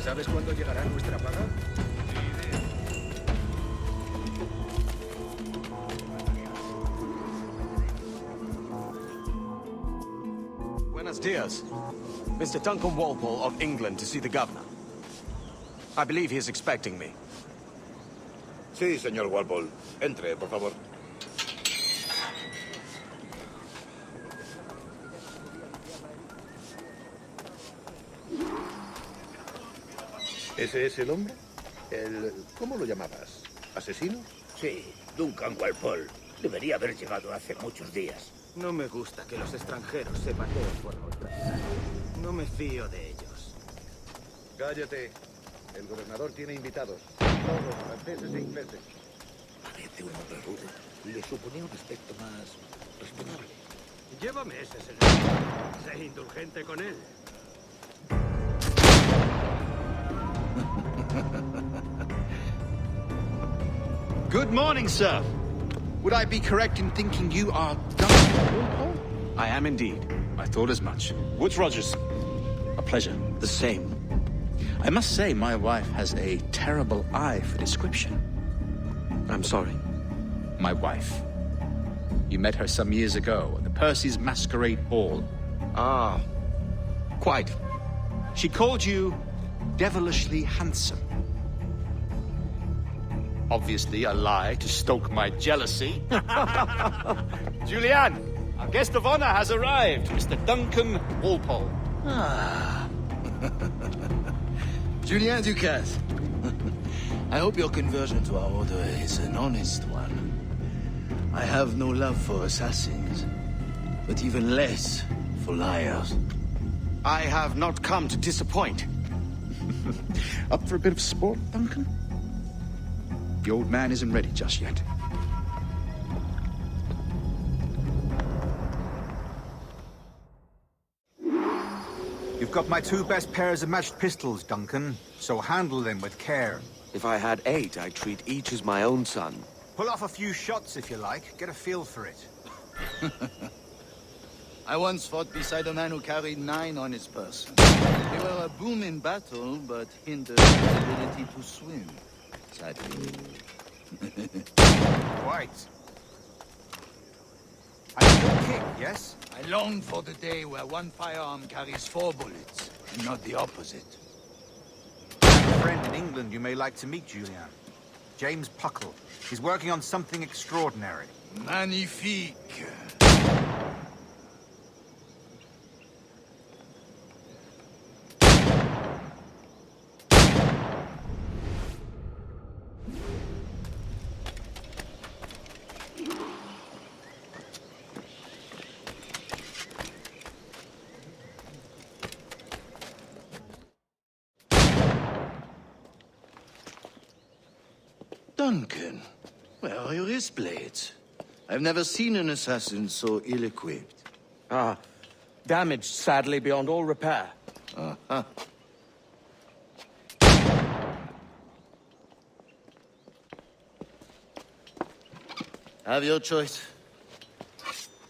¿Sabes cuándo llegará nuestra paga? Buenos dias. Mr. Duncan Walpole of England to see the governor. I believe he is expecting me. Sí, señor Walpole. Entre, por favor. ¿Ese es el hombre? ¿Cómo lo llamabas? ¿Asesino? Sí, Duncan Walpole. Debería haber llegado hace muchos días. No me gusta que los extranjeros se pateen por nosotros. No me fío de ellos. Cállate. El gobernador tiene invitados. Todos franceses e ingleses. Parece un hombre rudo. Le suponía un aspecto más respetable. Llévame ese señor. Sé indulgente con él. Good morning, sir. Would I be correct in thinking you are Duncan Walpole? I am indeed. I thought as much. Woods Rogers. A pleasure. The same. I must say, my wife has a terrible eye for description. I'm sorry. My wife. You met her some years ago at the Percy's Masquerade Ball. Ah, quite. She called you devilishly handsome. Obviously a lie to stoke my jealousy. Julianne, our guest of honor has arrived, Mr. Duncan Walpole. Ah. Julien Ducasse. I hope your conversion to our order is an honest one. I have no love for assassins, but even less for liars. I have not come to disappoint. Up for a bit of sport, Duncan? The old man isn't ready just yet. You've got my 2 best pairs of matched pistols, Duncan, so handle them with care. If I had 8, I'd treat each as my own son. Pull off a few shots if you like, get a feel for it. I once fought beside a man who carried 9 on his person. They were a boom in battle, but hindered his ability to swim. Sadly. Quite. I still kick, yes? I long for the day where one firearm carries 4 bullets, and not the opposite. I have a friend in England you may like to meet, Julian. James Puckle. He's working on something extraordinary. Magnifique. Duncan, where are your wrist blades? I've never seen an assassin so ill-equipped. Ah, damaged sadly beyond all repair. Uh-huh. Have your choice.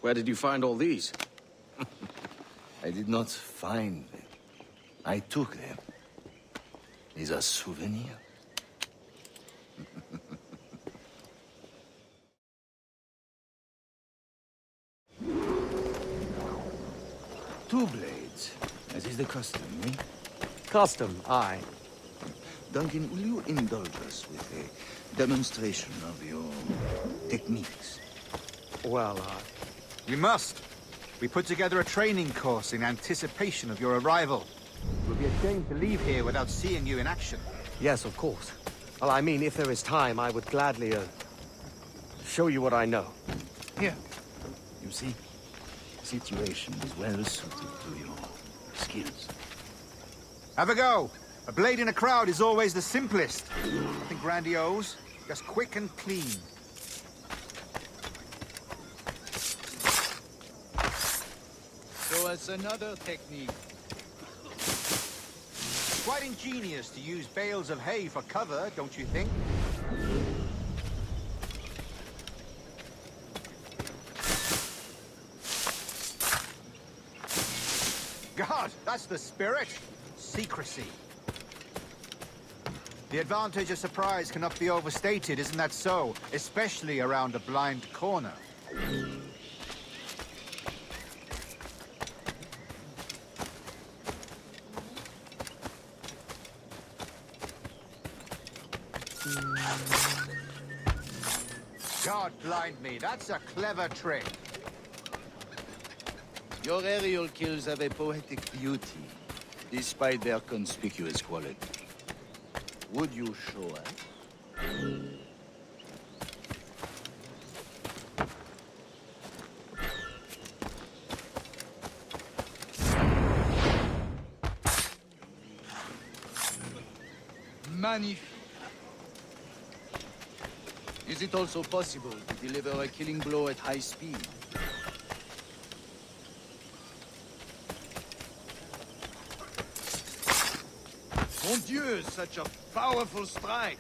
Where did you find all these? I did not find them. I took them. These are souvenirs. Two blades, as is the custom, eh? Custom, aye. Duncan, will you indulge us with a demonstration of your techniques? Well, We must. We put together a training course in anticipation of your arrival. It would be a shame to leave here without seeing you in action. yes, of course. Well, I mean, if there is time, I would gladly, show you what I know. Here. You see, the situation is well suited to your skills. Have a go. A blade in a crowd is always the simplest. Nothing grandiose, just quick and clean. So as another technique. Quite ingenious to use bales of hay for cover, don't you think? God, that's the spirit. Secrecy. The advantage of surprise cannot be overstated, isn't that so? Especially around a blind corner. God blind me, that's a clever trick. Your aerial kills have a poetic beauty, despite their conspicuous quality. Would you show us? Magnifique. Is it also possible to deliver a killing blow at high speed? Mon Dieu, such a powerful strike!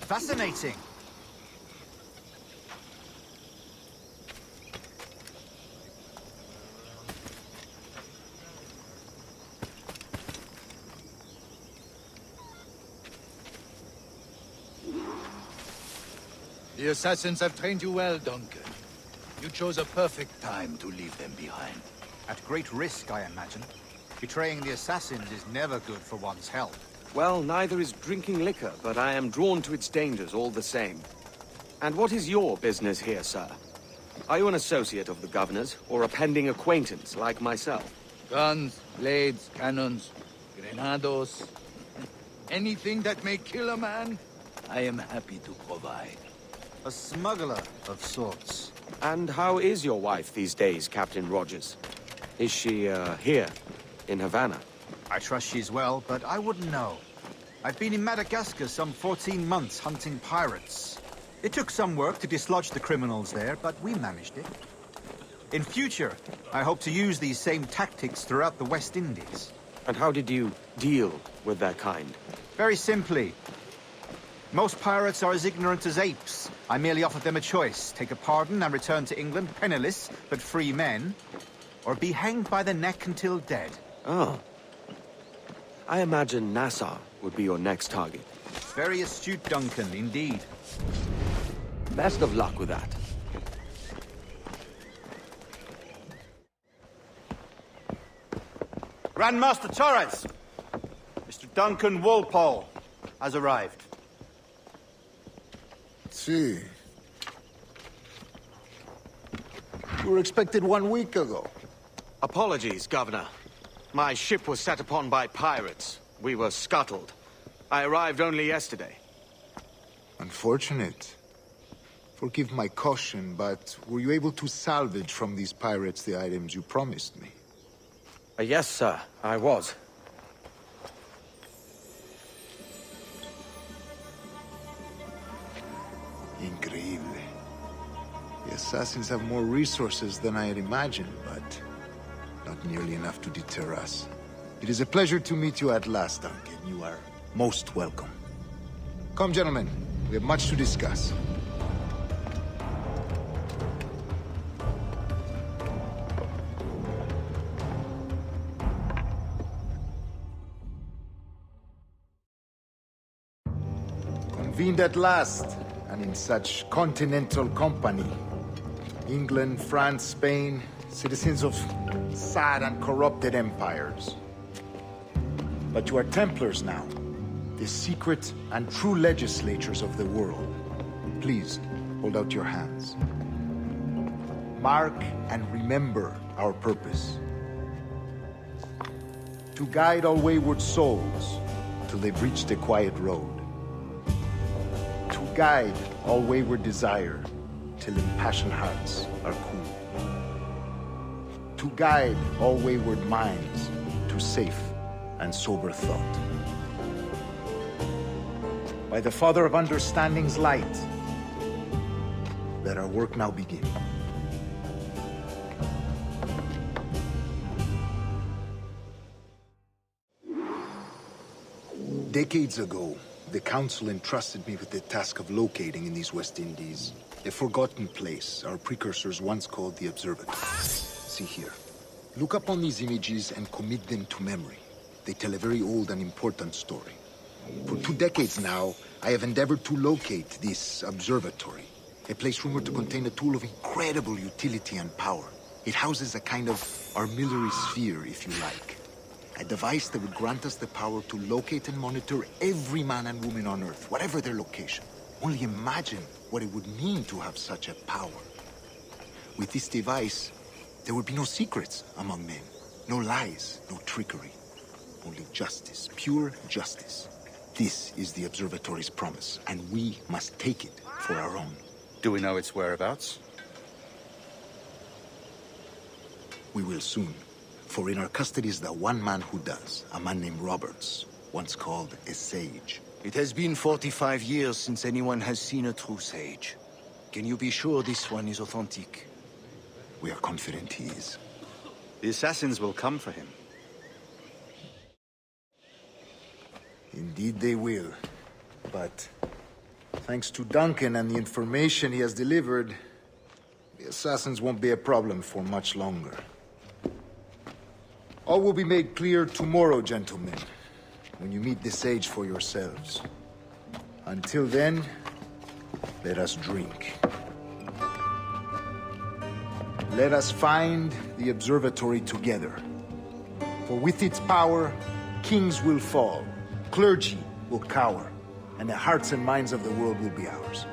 Fascinating. The assassins have trained you well, Duncan. You chose a perfect time to leave them behind. At great risk, I imagine. Betraying the assassins is never good for one's health. Well, neither is drinking liquor, but I am drawn to its dangers all the same. And what is your business here, sir? Are you an associate of the governor's, or a pending acquaintance like myself? Guns, blades, cannons, grenados. Anything that may kill a man, I am happy to provide. A smuggler of sorts. And how is your wife these days, Captain Rogers? Is she, here, in Havana? I trust she's well, but I wouldn't know. I've been in Madagascar some 14 months hunting pirates. It took some work to dislodge the criminals there, but we managed it. In future, I hope to use these same tactics throughout the West Indies. And how did you deal with that kind? Very simply. Most pirates are as ignorant as apes. I merely offered them a choice. Take a pardon and return to England penniless, but free men. Or be hanged by the neck until dead. Oh. I imagine Nassau would be your next target. Very astute, Duncan, indeed. Best of luck with that. Grandmaster Torres! Mr. Duncan Walpole has arrived. See. You were expected 1 week ago. Apologies, Governor. My ship was set upon by pirates. We were scuttled. I arrived only yesterday. Unfortunate. Forgive my caution, but were you able to salvage from these pirates the items you promised me? Yes, sir, I was. Increíble. The assassins have more resources than I had imagined, but not nearly enough to deter us. It is a pleasure to meet you at last, Duncan. You are most welcome. Come, gentlemen. We have much to discuss. Convened at last, and in such continental company. England, France, Spain, citizens of sad and corrupted empires. But you are Templars now, the secret and true legislators of the world. Please, hold out your hands. Mark and remember our purpose. To guide all wayward souls till they've reached the quiet road. To guide all wayward desire till impassioned hearts are cool. To guide all wayward minds to safe and sober thought. By the Father of Understanding's light, let our work now begin. Decades ago, the Council entrusted me with the task of locating in these West Indies a forgotten place our precursors once called the Observatory. See here. Look upon these images and commit them to memory. they tell a very old and important story. For 2 decades now, I have endeavored to locate this observatory, a place rumored to contain a tool of incredible utility and power. It houses a kind of armillary sphere, if you like. A device that would grant us the power to locate and monitor every man and woman on Earth, whatever their location. Only imagine what it would mean to have such a power. With this device, there would be no secrets among men. No lies, no trickery. Only justice, pure justice. This is the observatory's promise, and we must take it for our own. Do we know its whereabouts? We will soon. For in our custody is the one man who does, a man named Roberts, once called a sage. It has been 45 years since anyone has seen a true sage. Can you be sure this one is authentic? We are confident he is. The assassins will come for him. Indeed they will. But thanks to Duncan and the information he has delivered, the assassins won't be a problem for much longer. All will be made clear tomorrow, gentlemen, when you meet the sage for yourselves. Until then, let us drink. Let us find the observatory together. For with its power, kings will fall, clergy will cower, and the hearts and minds of the world will be ours.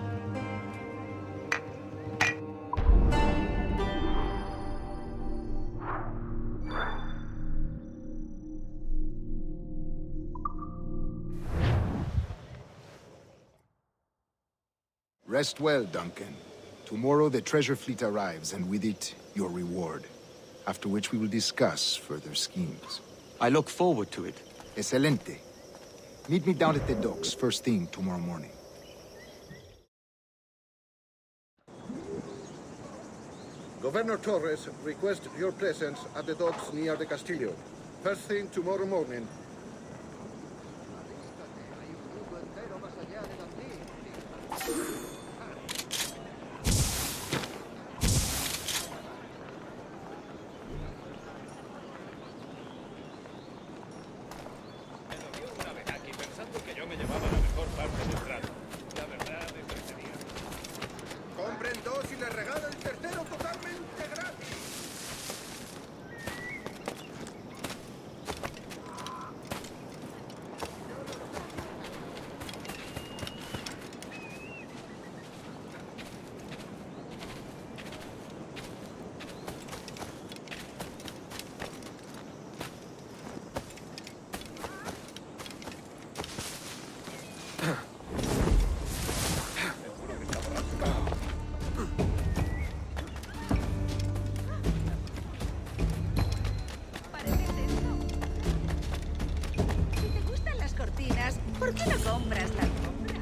Rest well, Duncan. Tomorrow the treasure fleet arrives, and with it, your reward. After which we will discuss further schemes. I look forward to it. Excelente. Meet me down at the docks first thing tomorrow morning. Governor Torres requests your presence at the docks near the Castillo. First thing tomorrow morning. Compren dos y le regalo el tercero totalmente gratis. ¿Por qué no compras la alfombra?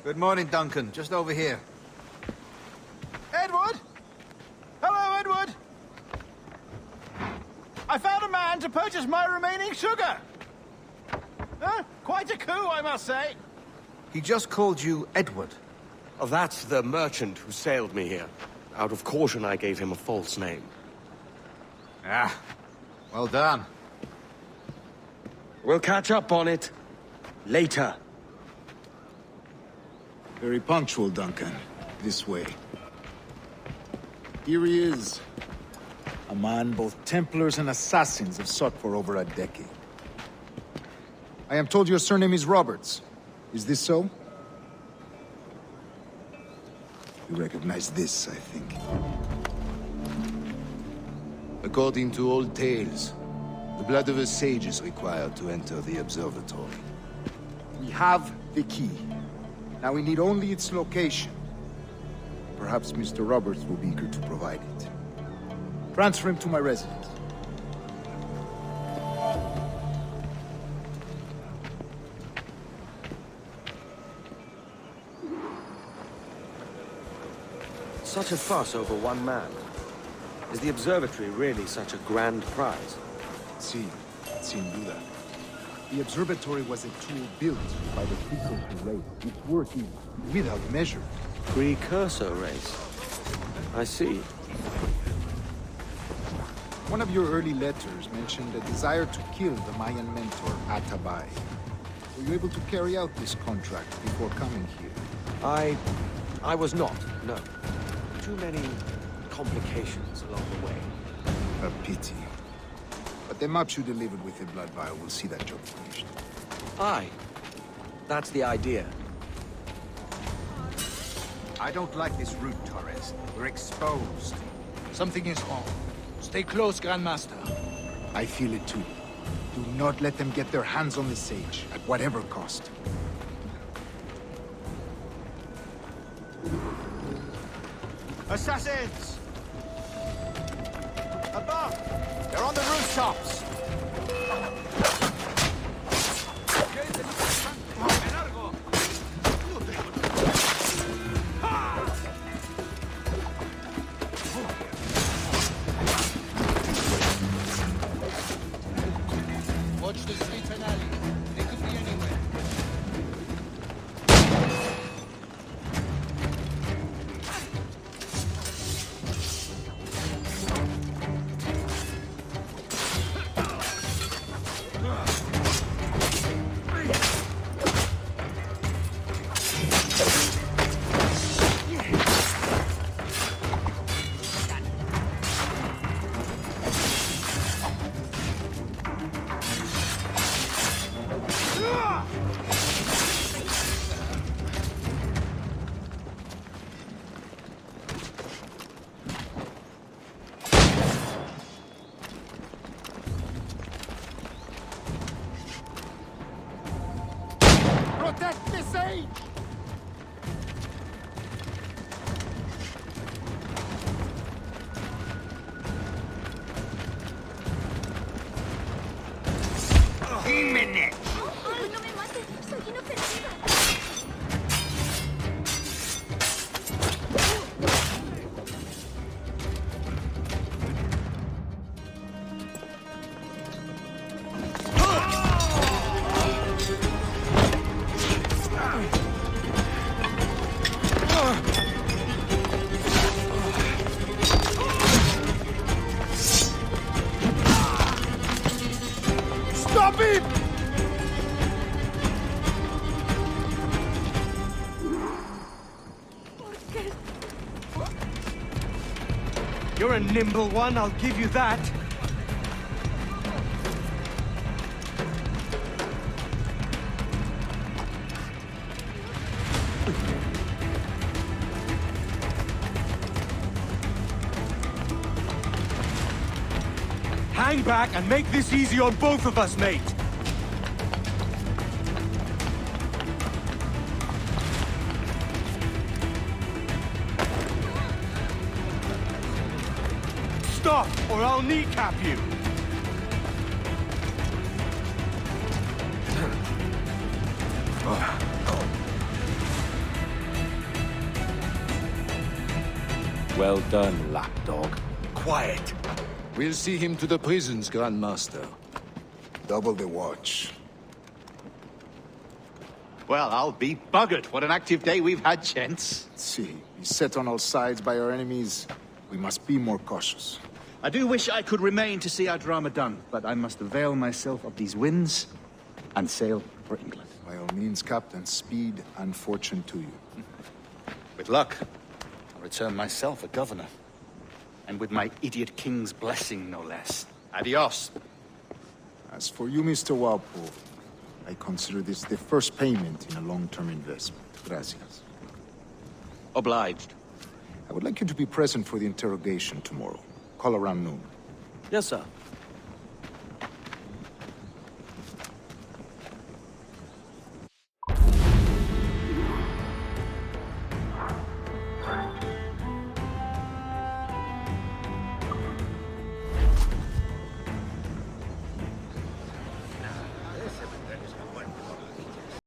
Good morning, Duncan. Just over here. Edward? Hello, Edward! I found a man to purchase my remaining sugar! Huh? Quite a coup, I must say. He just called you Edward. Oh, that's the merchant who sailed me here. Out of caution, I gave him a false name. Ah, well done. We'll catch up on it. Later. Very punctual, Duncan. This way. Here he is. A man both Templars and Assassins have sought for over a decade. I am told your surname is Roberts. Is this so? You recognize this, I think. According to old tales, the blood of a sage is required to enter the observatory. We have the key. Now we need only its location. Perhaps Mr. Roberts will be eager to provide it. Transfer him to my residence. Such a fuss over one man. Is the observatory really such a grand prize? See, sin duda. The observatory was a tool built by the precursor race. Its work is without measure. Precursor race. I see. One of your early letters mentioned a desire to kill the Mayan mentor, Atabai. Were you able to carry out this contract before coming here? I was not, no. Too many complications along the way. A pity. But the maps you delivered with the blood vial will see that job finished. Aye. That's the idea. I don't like this route, Torres. We're exposed. Something is wrong. Stay close, Grandmaster. I feel it too. Do not let them get their hands on the sage, at whatever cost. Assassins! Above! They're on the rooftops! Watch the streets and alleys. They could be anywhere. Protect the sage! ¡Ay, no me mates! ¡Soy inofensiva! Stop him! You're a nimble one, I'll give you that. Hang back and make this easy on both of us, mate. Stop, or I'll kneecap you. Well done, lapdog. Quiet. We'll see him to the prisons, Grandmaster. Double the watch. Well, I'll be buggered. What an active day we've had, gents. See, beset on all sides by our enemies. We must be more cautious. I do wish I could remain to see our drama done, but I must avail myself of these winds and sail for England. By all means, Captain, speed and fortune to you. With luck, I'll return myself a governor. And with my idiot king's blessing, no less. Adios. As for you, Mr. Walpole, I consider this the first payment in a long-term investment. Gracias. Obliged. I would like you to be present for the interrogation tomorrow. Call around noon. Yes, sir.